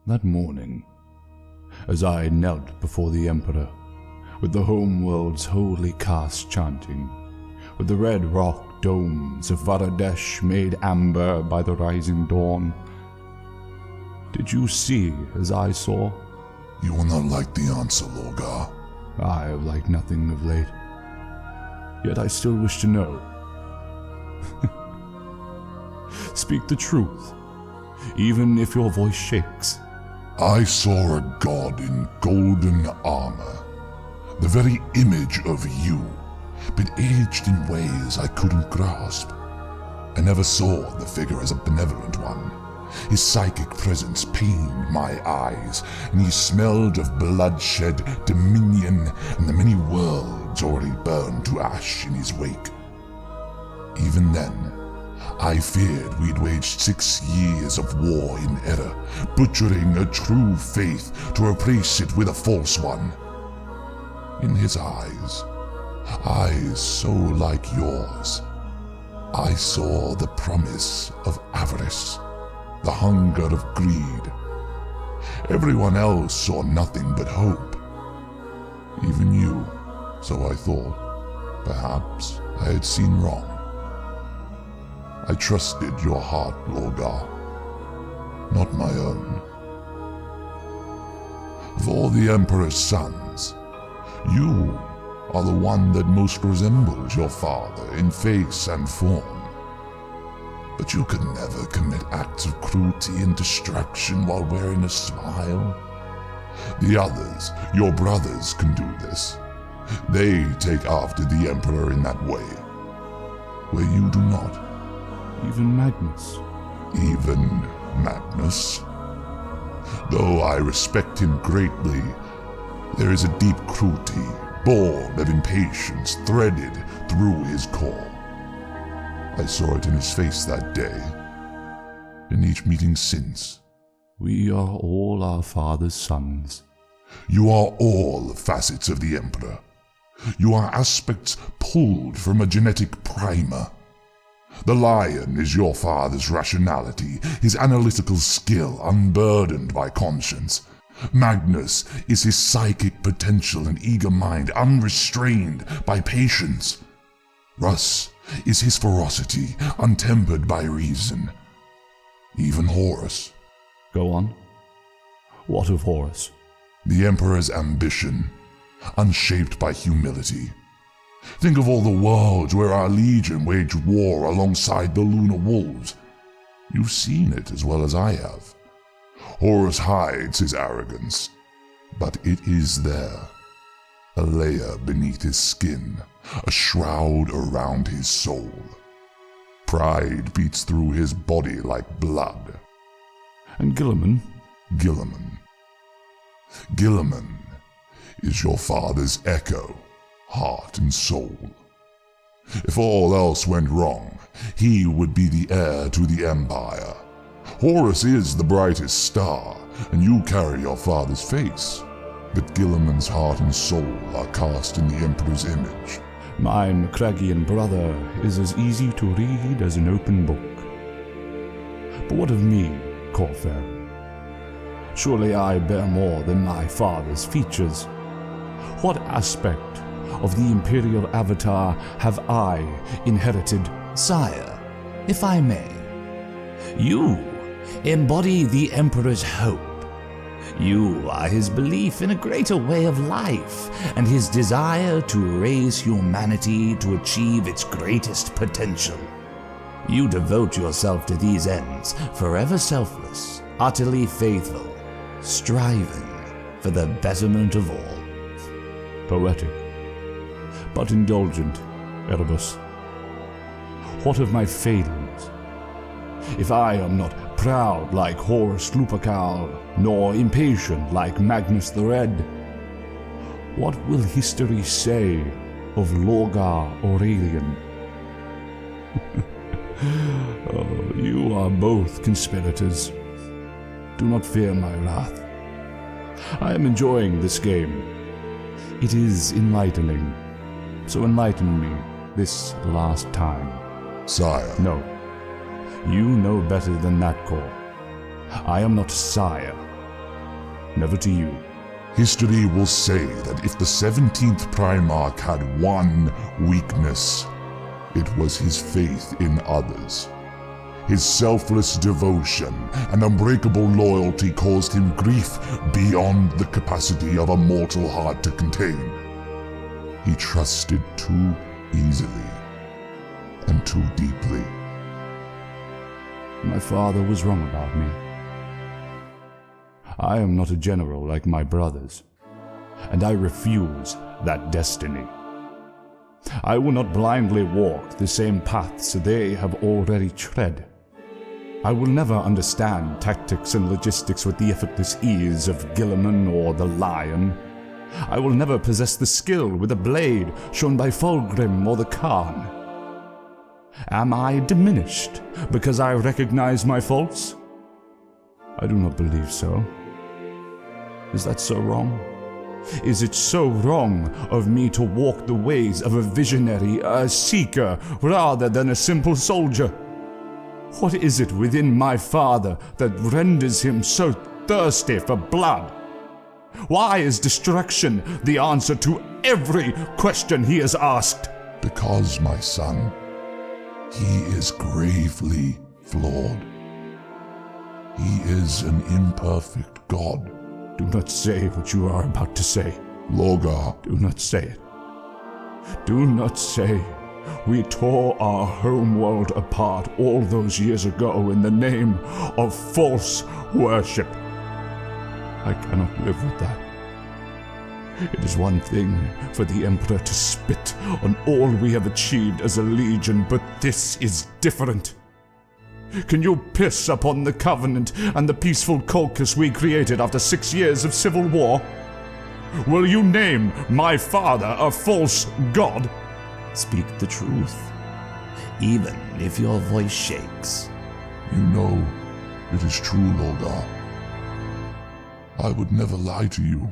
That morning, as I knelt before the Emperor, with the homeworld's holy cast chanting, with the red rock domes of Varadesh made amber by the rising dawn, did you see as I saw? You will not like the answer, Lorgar. I have liked nothing of late, yet I still wish to know. Speak the truth, even if your voice shakes. I saw a god in golden armor, the very image of you, but aged in ways I couldn't grasp. I never saw the figure as a benevolent one. His psychic presence pained my eyes, and he smelled of bloodshed, dominion, and the many worlds already burned to ash in his wake. Even then, I feared we'd waged 6 years of war in error, butchering a true faith to replace it with a false one. In his eyes so like yours, I saw the promise of avarice, the hunger of greed. Everyone else saw nothing but hope. Even you, so I thought. Perhaps I had seen wrong. I trusted your heart, Lorgar, not my own. Of all the Emperor's sons, you are the one that most resembles your father in face and form. But you could never commit acts of cruelty and destruction while wearing a smile. The others, your brothers, can do this. They take after the Emperor in that way, where you do not. Even Magnus. Even Magnus. Though I respect him greatly, there is a deep cruelty, born of impatience, threaded through his core. I saw it in his face that day, in each meeting since. We are all our father's sons. You are all facets of the Emperor. You are aspects pulled from a genetic primer. The lion is your father's rationality, his analytical skill unburdened by conscience. Magnus is his psychic potential and eager mind unrestrained by patience. Russ is his ferocity untempered by reason. Even Horus. Go on. What of Horus? The Emperor's ambition, unshaped by humility. Think of all the worlds where our legion waged war alongside the lunar wolves. You've seen it as well as I have. Horus hides his arrogance, but it is there. A layer beneath his skin, a shroud around his soul. Pride beats through his body like blood. And Guilliman? Guilliman is your father's echo, heart and soul. If all else went wrong, he would be the heir to the Empire. Horus is the brightest star, and you carry your father's face. But Guilliman's heart and soul are cast in the Emperor's image. My Macraggian brother is as easy to read as an open book. But what of me, Phaeron? Surely I bear more than my father's features. What aspect of the Imperial Avatar have I inherited? Sire, if I may, you embody the Emperor's hope. You are his belief in a greater way of life, and his desire to raise humanity to achieve its greatest potential. You devote yourself to these ends, forever selfless, utterly faithful, striving for the betterment of all. Poetic, but indulgent, Erebus. What of my failings? If I am not proud like Horus Lupercal, nor impatient like Magnus the Red, what will history say of Lorgar Aurelian? Oh, you are both conspirators. Do not fear my wrath. I am enjoying this game. It is enlightening. So enlighten me this last time. Sire. No. You know better than that, Cor. I am not sire. never to you. History will say that if the 17th Primarch had one weakness, it was his faith in others. His selfless devotion and unbreakable loyalty caused him grief beyond the capacity of a mortal heart to contain. He trusted too easily and too deeply. My father was wrong about me. I am not a general like my brothers, and I refuse that destiny. I will not blindly walk the same paths they have already tread. I will never understand tactics and logistics with the effortless ease of Gilliman or the Lion. I will never possess the skill with a blade shown by Fulgrim or the Khan. Am I diminished because I recognize my faults? I do not believe so. Is that so wrong? Is it so wrong of me to walk the ways of a visionary, a seeker, rather than a simple soldier? What is it within my father that renders him so thirsty for blood? Why is destruction the answer to every question he has asked? Because, my son, he is gravely flawed. He is an imperfect god. Do not say what you are about to say. Lorgar, Do not say it. Do not say we tore our homeworld apart all those years ago in the name of false worship. I cannot live with that. It is one thing for the Emperor to spit on all we have achieved as a legion, but this is different. Can you piss upon the Covenant and the peaceful Colchis we created after 6 years of civil war? Will you name my father a false god? Speak the truth, even if your voice shakes. you know it is true, Lorgar. I would never lie to you.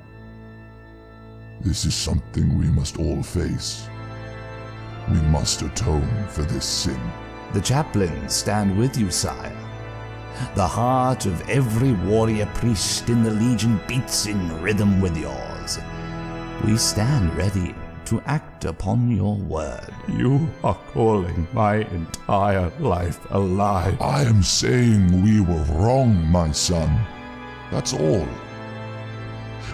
This is something we must all face. We must atone for this sin. The chaplains stand with you, sire. The heart of every warrior priest in the Legion beats in rhythm with yours. We stand ready to act upon your word. You are calling my entire life a lie. I am saying we were wrong, my son. That's all.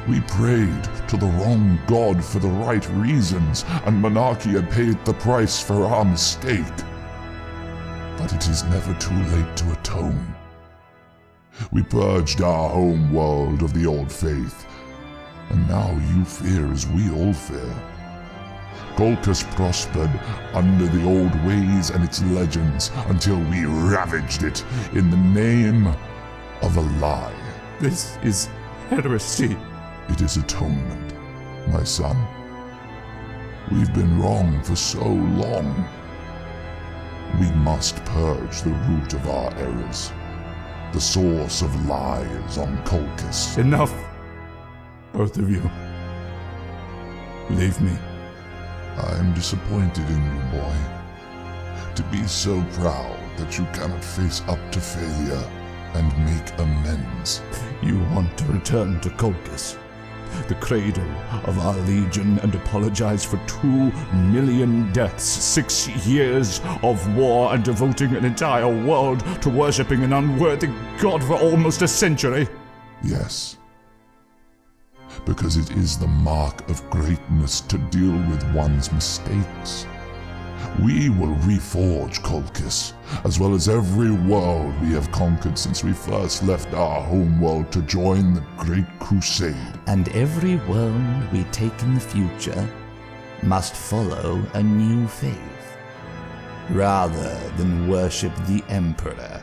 We prayed to the wrong god for the right reasons, and Monarchia paid the price for our mistake. But it is never too late to atone. We purged our home world of the old faith, and now you fear as we all fear. Colchis prospered under the old ways and its legends until we ravaged it in the name of a lie. This is heresy. It is atonement, my son. We've been wrong for so long. We must purge the root of our errors, the source of lies on Colchis. Enough, both of you. Leave me. I am disappointed in you, boy. To be so proud that you cannot face up to failure and make amends. You want to return to Colchis, the cradle of our legion, and apologize for 2 million deaths, 6 years of war, and devoting an entire world to worshipping an unworthy god for almost a century? Yes. Because it is the mark of greatness to deal with one's mistakes. We will reforge Colchis, as well as every world we have conquered since we first left our homeworld to join the Great Crusade. And every world we take in the future must follow a new faith, rather than worship the Emperor